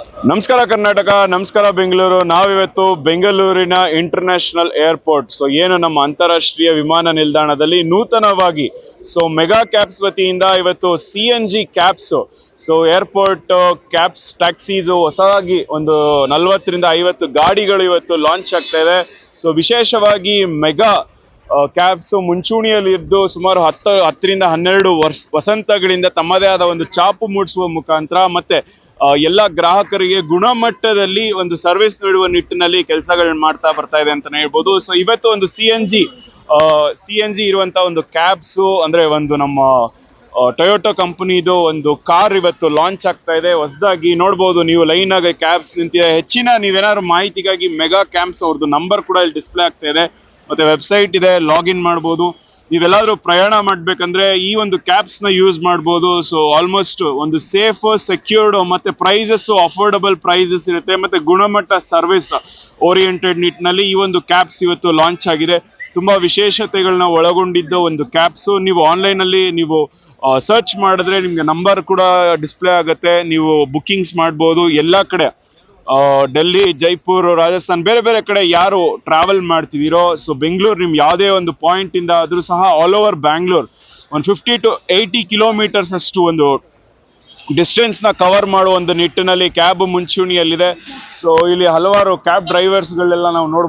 ನಮಸ್ಕಾರ ಕರ್ನಾಟಕ, ನಮಸ್ಕಾರ ಬೆಂಗಳೂರು. ನಾವಿವತ್ತು ಬೆಂಗಳೂರಿನ ಇಂಟರ್ನ್ಯಾಷನಲ್ ಏರ್ಪೋರ್ಟ್, ಏನು ನಮ್ಮ ಅಂತಾರಾಷ್ಟ್ರೀಯ ವಿಮಾನ ನಿಲ್ದಾಣದಲ್ಲಿ ನೂತನವಾಗಿ ಮೆಗಾ ಕ್ಯಾಬ್ಸ್ ವತಿಯಿಂದ ಇವತ್ತು CNG cabs, airport cabs taxis ಹೊಸದಾಗಿ ಒಂದು 40ರಿಂದ 50 ಗಾಡಿಗಳು ಇವತ್ತು ಲಾಂಚ್ ಆಗ್ತಾ ಇದೆ. ವಿಶೇಷವಾಗಿ ಮೆಗಾ ಕ್ಯಾಬ್ಸ್ ಮುಂಚೂಣಿಯಲ್ಲಿದ್ದು ಸುಮಾರು 10ರಿಂದ 12 ವಸಂತಗಳಿಂದ ತಮ್ಮದೇ ಆದ ಒಂದು ಛಾಪು ಮೂಡಿಸುವ ಮುಖಾಂತರ ಮತ್ತೆ ಎಲ್ಲ ಗ್ರಾಹಕರಿಗೆ ಗುಣಮಟ್ಟದಲ್ಲಿ ಒಂದು ಸರ್ವಿಸ್ ನೀಡುವ ನಿಟ್ಟಿನಲ್ಲಿ ಕೆಲಸಗಳನ್ನ ಮಾಡ್ತಾ ಬರ್ತಾ ಇದೆ ಅಂತಾನೆ ಹೇಳ್ಬೋದು. ಇವತ್ತು ಒಂದು CNG ಇರುವಂತ ಒಂದು ಕ್ಯಾಬ್ಸ್ ಅಂದ್ರೆ ಒಂದು ನಮ್ಮ ಟೊಯೋಟೋ ಕಂಪನಿದು ಒಂದು ಕಾರ್ ಇವತ್ತು ಲಾಂಚ್ ಆಗ್ತಾ ಇದೆ. ಹೊಸದಾಗಿ ನೋಡ್ಬೋದು ನೀವು, ಲೈನ್ ಆಗಿ ಕ್ಯಾಬ್ಸ್ ನಿಂತಿದೆ. ಹೆಚ್ಚಿನ ನೀವೇನಾದ್ರು ಮಾಹಿತಿಗಾಗಿ ಮೆಗಾ ಕ್ಯಾಬ್ಸ್ ಅವ್ರದ್ದು ನಂಬರ್ ಕೂಡ ಇಲ್ಲಿ ಡಿಸ್ಪ್ಲೇ ಆಗ್ತಾ ಇದೆ, ಮತ್ತೆ ವೆಬ್ಸೈಟ್ ಇದೆ, ಲಾಗಿನ್ ಮಾಡ್ಬೋದು. ನೀವೆಲ್ಲಾದ್ರೂ ಪ್ರಯಾಣ ಮಾಡ್ಬೇಕಂದ್ರೆ ಈ ಒಂದು ಕ್ಯಾಬ್ಸ್ ನ ಯೂಸ್ ಮಾಡ್ಬೋದು. ಆಲ್ಮೋಸ್ಟ್ ಒಂದು ಸೇಫ್, ಸೆಕ್ಯೂರ್ಡ್ ಮತ್ತೆ ಪ್ರೈಸಸ್ ಅಫೋರ್ಡಬಲ್ ಪ್ರೈಸಸ್ ಇರುತ್ತೆ, ಮತ್ತೆ ಗುಣಮಟ್ಟ ಸರ್ವಿಸ್ ಓರಿಯೆಂಟೆಡ್ ನಿಟ್ಟಿನಲ್ಲಿ ಈ ಒಂದು ಕ್ಯಾಬ್ಸ್ ಇವತ್ತು ಲಾಂಚ್ ಆಗಿದೆ. ತುಂಬಾ ವಿಶೇಷತೆಗಳನ್ನ ಒಳಗೊಂಡಿದ್ದ ಒಂದು ಕ್ಯಾಬ್ಸ್. ನೀವು ಆನ್ಲೈನ್ ಅಲ್ಲಿ ನೀವು ಸರ್ಚ್ ಮಾಡಿದ್ರೆ ನಿಮ್ಗೆ ನಂಬರ್ ಕೂಡ ಡಿಸ್ಪ್ಲೇ ಆಗುತ್ತೆ. ನೀವು ಬುಕ್ಕಿಂಗ್ಸ್ ಮಾಡ್ಬೋದು ಎಲ್ಲ ಕಡೆ, ಡೆಲ್ಲಿ, ಜೈಪುರ್, ರಾಜಸ್ಥಾನ್, ಬೇರೆ ಬೇರೆ ಕಡೆ ಯಾರು ಟ್ರಾವೆಲ್ ಮಾಡ್ತಿದ್ದೀರೋ, ಬೆಂಗಳೂರು ನಿಮ್ ಯಾವುದೇ ಒಂದು ಪಾಯಿಂಟ್ ಇಂದ ಆದ್ರೂ ಸಹ ಆಲ್ ಓವರ್ ಬ್ಯಾಂಗ್ಳೂರ್ ಒಂದು 50 to 80 ಕಿಲೋಮೀಟರ್ಸ್ ಅಷ್ಟು ಒಂದು ಡಿಸ್ಟೆನ್ಸ್ ನ ಕವರ್ ಮಾಡುವ ಒಂದು ನಿಟ್ಟಿನಲ್ಲಿ ಕ್ಯಾಬ್ ಮುಂಚೂಣಿಯಲ್ಲಿದೆ. ಇಲ್ಲಿ ಹಲವಾರು ಕ್ಯಾಬ್ ಡ್ರೈವರ್ಸ್ ಗಳೆಲ್ಲ ನಾವು ನೋಡ್ಬೋದು.